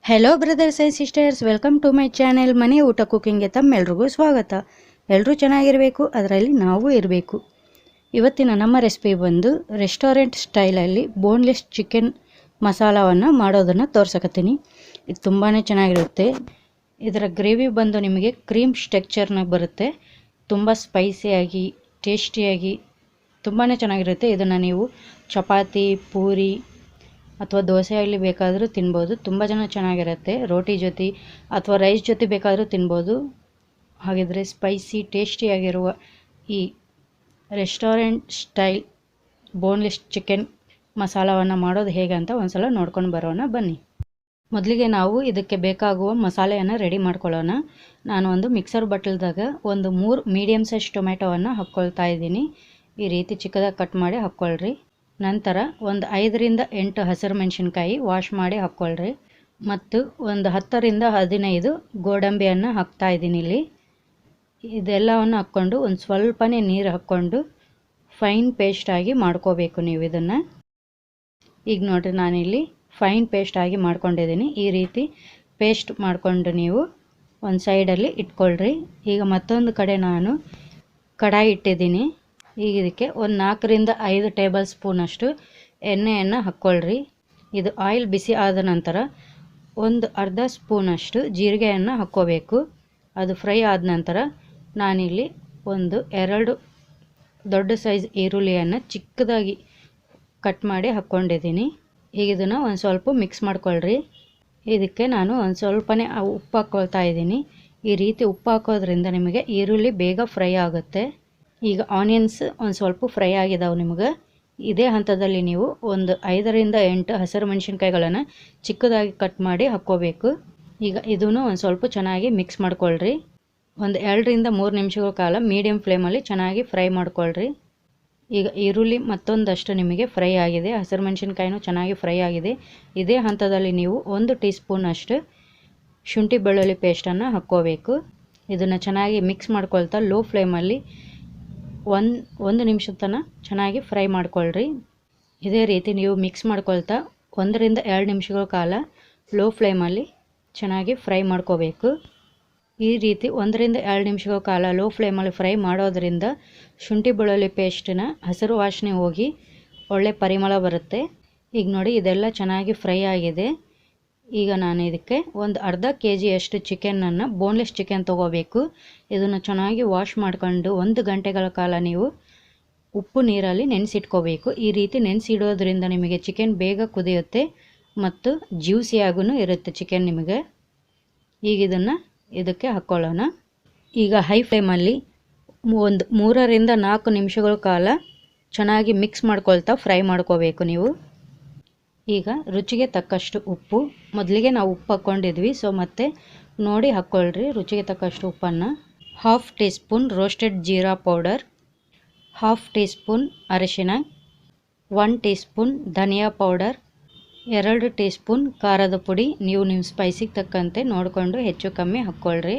Hello brothers and sisters, welcome to my channel ಮನೆ ಊಟ ಕುಕ್ಕಿಂಗ್ಗೆ ತಮ್ಮೆಲ್ರಿಗೂ ಸ್ವಾಗತ. ಎಲ್ಲರೂ ಚೆನ್ನಾಗಿರಬೇಕು, ಅದರಲ್ಲಿ ನಾವು ಇರಬೇಕು. ಇವತ್ತಿನ ನಮ್ಮ ರೆಸಿಪಿ ಬಂದು ರೆಸ್ಟೋರೆಂಟ್ ಸ್ಟೈಲಲ್ಲಿ ಬೋನ್ಲೆಸ್ ಚಿಕನ್ ಮಸಾಲವನ್ನು ಮಾಡೋದನ್ನು ತೋರ್ಸಕತ್ತೀನಿ. ಇದು ತುಂಬಾ ಚೆನ್ನಾಗಿರುತ್ತೆ. ಇದರ ಗ್ರೇವಿ ಬಂದು ನಿಮಗೆ ಕ್ರೀಮ್ ಸ್ಟ್ರಕ್ಚರ್ನಾಗ ಬರುತ್ತೆ. ತುಂಬ ಸ್ಪೈಸಿಯಾಗಿ ಟೇಸ್ಟಿಯಾಗಿ ತುಂಬಾ ಚೆನ್ನಾಗಿರುತ್ತೆ. ಇದನ್ನು ನೀವು ಚಪಾತಿ, ಪೂರಿ ಅಥವಾ ದೋಸೆಯಲ್ಲಿ ಬೇಕಾದರೂ ತಿನ್ಬೋದು. ತುಂಬ ಚೆನ್ನಾಗಿರುತ್ತೆ. ರೋಟಿ ಜೊತೆ ಅಥವಾ ರೈಸ್ ಜೊತೆ ಬೇಕಾದರೂ ತಿನ್ಬೋದು. ಹಾಗಿದ್ರೆ ಸ್ಪೈಸಿ ಟೇಸ್ಟಿಯಾಗಿರುವ ಈ ರೆಸ್ಟೋರೆಂಟ್ ಸ್ಟೈಲ್ ಬೋನ್ಲೆಸ್ ಚಿಕನ್ ಮಸಾಲವನ್ನು ಮಾಡೋದು ಹೇಗೆ ಅಂತ ಒಂದ್ಸಲ ನೋಡ್ಕೊಂಡು ಬರೋಣ ಬನ್ನಿ. ಮೊದಲಿಗೆ ನಾವು ಇದಕ್ಕೆ ಬೇಕಾಗುವ ಮಸಾಲೆಯನ್ನು ರೆಡಿ ಮಾಡ್ಕೊಳ್ಳೋಣ. ನಾನು ಒಂದು ಮಿಕ್ಸರ್ ಬಟ್ಲದಾಗ ಒಂದು 3 ಮೀಡಿಯಮ್ ಸೈಜ್ ಟೊಮೆಟೊವನ್ನು ಹಾಕ್ಕೊಳ್ತಾ ಇದ್ದೀನಿ. ಈ ರೀತಿ ಚಿಕ್ಕದಾಗಿ ಕಟ್ ಮಾಡಿ ಹಾಕ್ಕೊಳ್ರಿ. ನಂತರ ಒಂದು 5ರಿಂದ 8 ಹಸಿರು ಮೆಣಸಿನ್ಕಾಯಿ ವಾಶ್ ಮಾಡಿ ಹಾಕ್ಕೊಳ್ರಿ. ಮತ್ತು ಒಂದು 10ರಿಂದ 15 ಗೋಡಂಬಿಯನ್ನು ಹಾಕ್ತಾ ಇದ್ದೀನಿ ಇಲ್ಲಿ. ಇದೆಲ್ಲವನ್ನು ಹಾಕ್ಕೊಂಡು ಒಂದು ಸ್ವಲ್ಪನೇ ನೀರು ಹಾಕ್ಕೊಂಡು ಫೈನ್ ಪೇಸ್ಟಾಗಿ ಮಾಡ್ಕೋಬೇಕು ನೀವು ಇದನ್ನು. ಈಗ ನೋಡಿರಿ, ನಾನಿಲ್ಲಿ ಫೈನ್ ಪೇಸ್ಟಾಗಿ ಮಾಡ್ಕೊಂಡಿದ್ದೀನಿ. ಈ ರೀತಿ ಪೇಸ್ಟ್ ಮಾಡಿಕೊಂಡು ನೀವು ಒಂದು ಸೈಡಲ್ಲಿ ಇಟ್ಕೊಳ್ರಿ. ಈಗ ಮತ್ತೊಂದು ಕಡೆ ನಾನು ಕಡಾಯಿ ಇಟ್ಟಿದ್ದೀನಿ. ಈಗ ಇದಕ್ಕೆ ಒಂದು 4ರಿಂದ 5 ಟೇಬಲ್ ಸ್ಪೂನಷ್ಟು ಎಣ್ಣೆಯನ್ನು ಹಾಕ್ಕೊಳ್ರಿ. ಇದು ಆಯಿಲ್ ಬಿಸಿ ಆದ ನಂತರ ಒಂದು ಅರ್ಧ ಸ್ಪೂನಷ್ಟು ಜೀರಿಗೆಯನ್ನು ಹಾಕ್ಕೋಬೇಕು. ಅದು ಫ್ರೈ ಆದ ನಂತರ ನಾನಿಲ್ಲಿ ಒಂದು 2 ದೊಡ್ಡ ಸೈಜ್ ಈರುಳ್ಳಿಯನ್ನು ಚಿಕ್ಕದಾಗಿ ಕಟ್ ಮಾಡಿ ಹಾಕ್ಕೊಂಡಿದ್ದೀನಿ. ಈಗ ಇದನ್ನು ಒಂದು ಸ್ವಲ್ಪ ಮಿಕ್ಸ್ ಮಾಡ್ಕೊಳ್ರಿ. ಇದಕ್ಕೆ ನಾನು ಒಂದು ಸ್ವಲ್ಪನೇ ಉಪ್ಪು ಹಾಕ್ಕೊಳ್ತಾ ಇದ್ದೀನಿ. ಈ ರೀತಿ ಉಪ್ಪು ಹಾಕೋದ್ರಿಂದ ನಿಮಗೆ ಈರುಳ್ಳಿ ಬೇಗ ಫ್ರೈ ಆಗುತ್ತೆ. ಈಗ ಆನಿಯನ್ಸ್ ಒಂದು ಸ್ವಲ್ಪ ಫ್ರೈ ಆಗಿದಾವೆ ನಿಮಗೆ. ಇದೇ ಹಂತದಲ್ಲಿ ನೀವು ಒಂದು 5ರಿಂದ 8 ಹಸಿರು ಮೆಣಸಿನ್ಕಾಯಿಗಳನ್ನು ಚಿಕ್ಕದಾಗಿ ಕಟ್ ಮಾಡಿ ಹಾಕ್ಕೋಬೇಕು. ಈಗ ಇದನ್ನು ಒಂದು ಸ್ವಲ್ಪ ಚೆನ್ನಾಗಿ ಮಿಕ್ಸ್ ಮಾಡ್ಕೊಳ್ರಿ. ಒಂದು 2ರಿಂದ 3 ನಿಮಿಷಗಳ ಕಾಲ ಮೀಡಿಯಮ್ ಫ್ಲೇಮಲ್ಲಿ ಚೆನ್ನಾಗಿ ಫ್ರೈ ಮಾಡ್ಕೊಳ್ರಿ. ಈಗ ಈರುಳ್ಳಿ ಮತ್ತೊಂದಷ್ಟು ನಿಮಗೆ ಫ್ರೈ ಆಗಿದೆ, ಹಸಿರು ಮೆಣಸಿನ್ಕಾಯಿನೂ ಚೆನ್ನಾಗಿ ಫ್ರೈ ಆಗಿದೆ. ಇದೇ ಹಂತದಲ್ಲಿ ನೀವು 1 ಟೀ ಸ್ಪೂನ್ ಅಷ್ಟು ಶುಂಠಿ ಬೆಳ್ಳುಳ್ಳಿ ಪೇಸ್ಟನ್ನು ಹಾಕ್ಕೋಬೇಕು. ಇದನ್ನು ಚೆನ್ನಾಗಿ ಮಿಕ್ಸ್ ಮಾಡ್ಕೊಳ್ತಾ ಲೋ ಫ್ಲೇಮಲ್ಲಿ ಒಂದು ನಿಮಿಷದ ತನಕ ಚೆನ್ನಾಗಿ ಫ್ರೈ ಮಾಡ್ಕೊಳ್ರಿ. ಇದೇ ರೀತಿ ನೀವು ಮಿಕ್ಸ್ ಮಾಡ್ಕೊಳ್ತಾ 1ರಿಂದ 2 ನಿಮಿಷಗಳ ಕಾಲ ಲೋ ಫ್ಲೇಮಲ್ಲಿ ಚೆನ್ನಾಗಿ ಫ್ರೈ ಮಾಡ್ಕೋಬೇಕು. ಈ ರೀತಿ 1ರಿಂದ 2 ನಿಮಿಷಗಳ ಕಾಲ ಲೋ ಫ್ಲೇಮಲ್ಲಿ ಫ್ರೈ ಮಾಡೋದರಿಂದ ಶುಂಠಿ ಬೆಳ್ಳುಳ್ಳಿ ಪೇಸ್ಟಿನ ಹಸಿರು ವಾಸನೆ ಹೋಗಿ ಒಳ್ಳೆ ಪರಿಮಳ ಬರುತ್ತೆ. ಈಗ ನೋಡಿ, ಇದೆಲ್ಲ ಚೆನ್ನಾಗಿ ಫ್ರೈ ಆಗಿದೆ. ಈಗ ನಾನು ಇದಕ್ಕೆ ಒಂದು ಅರ್ಧ kg ಚಿಕನನ್ನು ಬೋನ್ಲೆಸ್ ಚಿಕನ್ ತೊಗೋಬೇಕು. ಇದನ್ನು ಚೆನ್ನಾಗಿ ವಾಶ್ ಮಾಡ್ಕೊಂಡು 1 ಗಂಟೆಗಳ ಕಾಲ ನೀವು ಉಪ್ಪು ನೀರಲ್ಲಿ ನೆನೆಸಿಟ್ಕೋಬೇಕು. ಈ ರೀತಿ ನೆನೆಸಿಡೋದ್ರಿಂದ ನಿಮಗೆ ಚಿಕನ್ ಬೇಗ ಕುದಿಯುತ್ತೆ ಮತ್ತು ಜ್ಯೂಸಿಯಾಗೂ ಇರುತ್ತೆ ಚಿಕನ್ ನಿಮಗೆ. ಈಗ ಇದಕ್ಕೆ ಹಾಕ್ಕೊಳ್ಳೋಣ. ಈಗ ಹೈ ಫ್ಲೇಮಲ್ಲಿ ಒಂದು 3ರಿಂದ 4 ನಿಮಿಷಗಳ ಕಾಲ ಚೆನ್ನಾಗಿ ಮಿಕ್ಸ್ ಮಾಡ್ಕೊಳ್ತಾ ಫ್ರೈ ಮಾಡ್ಕೋಬೇಕು ನೀವು. ಈಗ ರುಚಿಗೆ ತಕ್ಕಷ್ಟು ಉಪ್ಪು, ಮೊದಲಿಗೆ ನಾವು ಉಪ್ಪು ಹಾಕ್ಕೊಂಡಿದ್ವಿ, ಸೊ ಮತ್ತೆ ನೋಡಿ ಹಾಕ್ಕೊಳ್ರಿ ರುಚಿಗೆ ತಕ್ಕಷ್ಟು ಉಪ್ಪನ್ನು. 1/2 tea spoon roasted jeera powder, 1/2 tea spoon ಅರಿಶಿನ, 1 ಟೀ ಸ್ಪೂನ್ ಧನಿಯಾ ಪೌಡರ್, 2 ಟೀ ಸ್ಪೂನ್ ಖಾರದ ಪುಡಿ. ನೀವು ನಿಮ್ಮ ಸ್ಪೈಸಿಗೆ ತಕ್ಕಂತೆ ನೋಡಿಕೊಂಡು ಹೆಚ್ಚು ಕಮ್ಮಿ ಹಾಕ್ಕೊಳ್ರಿ.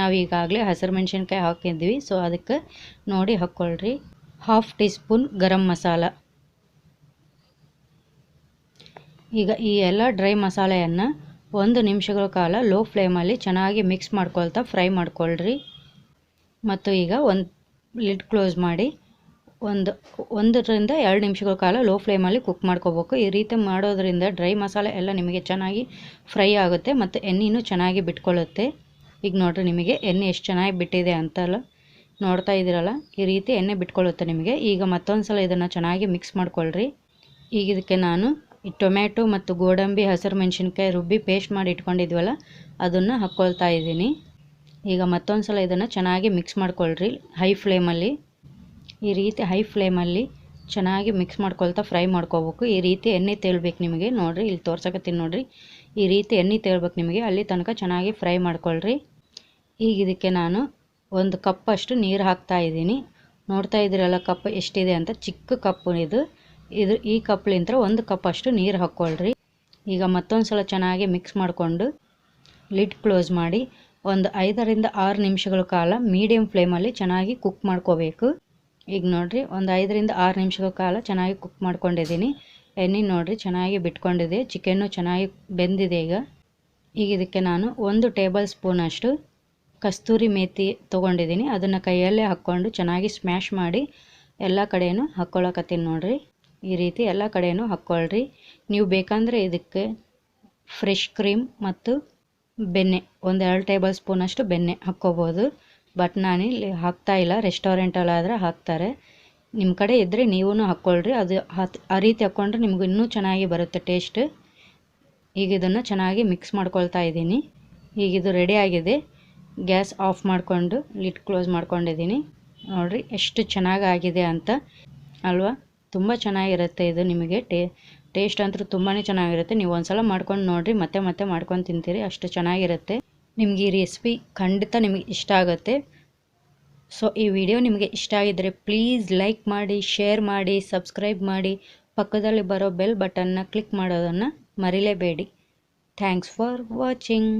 ನಾವು ಈಗಾಗಲೇ ಹಸಿರು ಮೆಣಸಿನ್ಕಾಯಿ ಹಾಕಿದ್ವಿ, ಸೊ ಅದಕ್ಕೆ ನೋಡಿ ಹಾಕ್ಕೊಳ್ರಿ. 1/2 ಟೀ ಸ್ಪೂನ್ ಗರಂ ಮಸಾಲ. ಈಗ ಈ ಎಲ್ಲ ಡ್ರೈ ಮಸಾಲೆಯನ್ನು 1 ನಿಮಿಷಗಳ ಕಾಲ ಲೋ ಫ್ಲೇಮಲ್ಲಿ ಚೆನ್ನಾಗಿ ಮಿಕ್ಸ್ ಮಾಡ್ಕೊಳ್ತಾ ಫ್ರೈ ಮಾಡ್ಕೊಳ್ರಿ. ಮತ್ತು ಈಗ ಒಂದು ಲಿಡ್ ಕ್ಲೋಸ್ ಮಾಡಿ 1ರಿಂದ 2 ನಿಮಿಷಗಳ ಕಾಲ ಲೋ ಫ್ಲೇಮಲ್ಲಿ ಕುಕ್ ಮಾಡ್ಕೋಬೇಕು. ಈ ರೀತಿ ಮಾಡೋದ್ರಿಂದ ಡ್ರೈ ಮಸಾಲೆ ಎಲ್ಲ ನಿಮಗೆ ಚೆನ್ನಾಗಿ ಫ್ರೈ ಆಗುತ್ತೆ ಮತ್ತು ಎಣ್ಣೆನೂ ಚೆನ್ನಾಗಿ ಬಿಟ್ಕೊಳ್ಳುತ್ತೆ. ಈಗ ನೋಡಿರಿ, ನಿಮಗೆ ಎಣ್ಣೆ ಎಷ್ಟು ಚೆನ್ನಾಗಿ ಬಿಟ್ಟಿದೆ ಅಂತಲ್ಲ ನೋಡ್ತಾ ಇದ್ದೀರಲ್ಲ, ಈ ರೀತಿ ಎಣ್ಣೆ ಬಿಟ್ಕೊಳ್ಳುತ್ತೆ ನಿಮಗೆ. ಈಗ ಮತ್ತೊಂದು ಸಲ ಇದನ್ನು ಚೆನ್ನಾಗಿ ಮಿಕ್ಸ್ ಮಾಡ್ಕೊಳ್ರಿ. ಈಗ ಇದಕ್ಕೆ ನಾನು ಈ ಟೊಮ್ಯಾಟೊ ಮತ್ತು ಗೋಡಂಬಿ ಹಸಿರು ಮೆಣಸಿನ್ಕಾಯಿ ರುಬ್ಬಿ ಪೇಸ್ಟ್ ಮಾಡಿ ಇಟ್ಕೊಂಡಿದ್ವಲ್ಲ, ಅದನ್ನು ಹಾಕ್ಕೊಳ್ತಾ ಇದ್ದೀನಿ. ಈಗ ಮತ್ತೊಂದು ಸಲ ಇದನ್ನು ಚೆನ್ನಾಗಿ ಮಿಕ್ಸ್ ಮಾಡ್ಕೊಳ್ರಿ ಹೈ ಫ್ಲೇಮಲ್ಲಿ. ಈ ರೀತಿ ಹೈ ಫ್ಲೇಮಲ್ಲಿ ಚೆನ್ನಾಗಿ ಮಿಕ್ಸ್ ಮಾಡ್ಕೊಳ್ತಾ ಫ್ರೈ ಮಾಡ್ಕೋಬೇಕು. ಈ ರೀತಿ ಎಣ್ಣೆ ತೇಲ್ಬೇಕು ನಿಮಗೆ. ನೋಡಿರಿ, ಇಲ್ಲಿ ತೋರ್ಸಕತ್ತೀನಿ ನೋಡಿರಿ, ಈ ರೀತಿ ಎಣ್ಣೆ ತೇಲ್ಬೇಕು ನಿಮಗೆ. ಅಲ್ಲಿ ತನಕ ಚೆನ್ನಾಗಿ ಫ್ರೈ ಮಾಡ್ಕೊಳ್ರಿ. ಈಗ ಇದಕ್ಕೆ ನಾನು 1 ಕಪ್ ಅಷ್ಟು ನೀರು ಹಾಕ್ತಾ ಇದ್ದೀನಿ. ನೋಡ್ತಾ ಇದ್ದೀರಲ್ಲ ಕಪ್ ಎಷ್ಟಿದೆ ಅಂತ, ಚಿಕ್ಕ ಕಪ್ಪು ಇದು. ಈ ಕಪ್ಲಿಂದ 1 ಕಪ್ ಅಷ್ಟು ನೀರು ಹಾಕ್ಕೊಳ್ರಿ. ಈಗ ಮತ್ತೊಂದು ಸಲ ಚೆನ್ನಾಗಿ ಮಿಕ್ಸ್ ಮಾಡಿಕೊಂಡು ಲಿಡ್ ಕ್ಲೋಸ್ ಮಾಡಿ ಒಂದು 5ರಿಂದ 6 ನಿಮಿಷಗಳ ಕಾಲ ಮೀಡಿಯಮ್ ಫ್ಲೇಮಲ್ಲಿ ಚೆನ್ನಾಗಿ ಕುಕ್ ಮಾಡ್ಕೋಬೇಕು. ಈಗ ನೋಡಿರಿ, ಒಂದು 5ರಿಂದ 6 ನಿಮಿಷಗಳ ಕಾಲ ಚೆನ್ನಾಗಿ ಕುಕ್ ಮಾಡ್ಕೊಂಡಿದ್ದೀನಿ. ಎಣ್ಣೆ ನೋಡಿರಿ ಚೆನ್ನಾಗಿ ಬಿಟ್ಕೊಂಡಿದೆ, ಚಿಕನ್ನು ಚೆನ್ನಾಗಿ ಬೆಂದಿದೆ. ಈಗ ಇದಕ್ಕೆ ನಾನು 1 ಟೇಬಲ್ ಸ್ಪೂನಷ್ಟು ಕಸ್ತೂರಿ ಮೇಥಿ ತೊಗೊಂಡಿದ್ದೀನಿ. ಅದನ್ನು ಕೈಯಲ್ಲೇ ಹಾಕ್ಕೊಂಡು ಚೆನ್ನಾಗಿ ಸ್ಮ್ಯಾಶ್ ಮಾಡಿ ಎಲ್ಲ ಕಡೆಯೂ ಹಾಕ್ಕೊಳಕತ್ತೀನಿ ನೋಡಿರಿ. ಈ ರೀತಿ ಎಲ್ಲ ಕಡೆಯೂ ಹಾಕ್ಕೊಳ್ರಿ. ನೀವು ಬೇಕಂದರೆ ಇದಕ್ಕೆ ಫ್ರೆಶ್ ಕ್ರೀಮ್ ಮತ್ತು ಬೆಣ್ಣೆ 1-2 ಟೇಬಲ್ ಸ್ಪೂನಷ್ಟು ಬೆಣ್ಣೆ ಹಾಕ್ಕೋಬೋದು. ಬಟ್ ನಾನಿಲ್ಲಿ ಹಾಕ್ತಾಯಿಲ್ಲ, ರೆಸ್ಟೋರೆಂಟಲ್ಲಾದರೆ ಹಾಕ್ತಾರೆ. ನಿಮ್ಮ ಕಡೆ ಇದ್ದರೆ ನೀವೂ ಹಾಕ್ಕೊಳ್ರಿ. ಅದು ಆ ರೀತಿ ಹಾಕ್ಕೊಂಡ್ರೆ ನಿಮ್ಗೆ ಇನ್ನೂ ಚೆನ್ನಾಗಿ ಬರುತ್ತೆ ಟೇಸ್ಟ್. ಈಗ ಇದನ್ನು ಚೆನ್ನಾಗಿ ಮಿಕ್ಸ್ ಮಾಡ್ಕೊಳ್ತಾ ಇದ್ದೀನಿ. ಈಗ ಇದು ರೆಡಿ ಆಗಿದೆ. ಗ್ಯಾಸ್ ಆಫ್ ಮಾಡಿಕೊಂಡು ಲಿಡ್ ಕ್ಲೋಸ್ ಮಾಡ್ಕೊಂಡಿದ್ದೀನಿ. ನೋಡಿರಿ ಎಷ್ಟು ಚೆನ್ನಾಗಾಗಿದೆ ಅಂತ ಅಲ್ವಾ. ತುಂಬ ಚೆನ್ನಾಗಿರುತ್ತೆ ಇದು. ನಿಮಗೆ ಟೇಸ್ಟ್ ಅಂತೂ ತುಂಬಾ ಚೆನ್ನಾಗಿರುತ್ತೆ. ನೀವು ಒಂದ್ಸಲ ಮಾಡ್ಕೊಂಡು ನೋಡಿರಿ, ಮತ್ತೆ ಮತ್ತೆ ಮಾಡ್ಕೊಂಡು ತಿಂತೀರಿ, ಅಷ್ಟು ಚೆನ್ನಾಗಿರುತ್ತೆ. ನಿಮ್ಗೆ ಈ ರೆಸಿಪಿ ಖಂಡಿತ ನಿಮಗೆ ಇಷ್ಟ ಆಗುತ್ತೆ. ಸೊ ಈ ವಿಡಿಯೋ ನಿಮಗೆ ಇಷ್ಟ ಆಗಿದ್ದರೆ ಪ್ಲೀಸ್ ಲೈಕ್ ಮಾಡಿ, ಶೇರ್ ಮಾಡಿ, ಸಬ್ಸ್ಕ್ರೈಬ್ ಮಾಡಿ, ಪಕ್ಕದಲ್ಲಿ ಬರೋ ಬೆಲ್ ಬಟನ್ನ ಕ್ಲಿಕ್ ಮಾಡೋದನ್ನು ಮರಿಲೇಬೇಡಿ. Thanks for watching.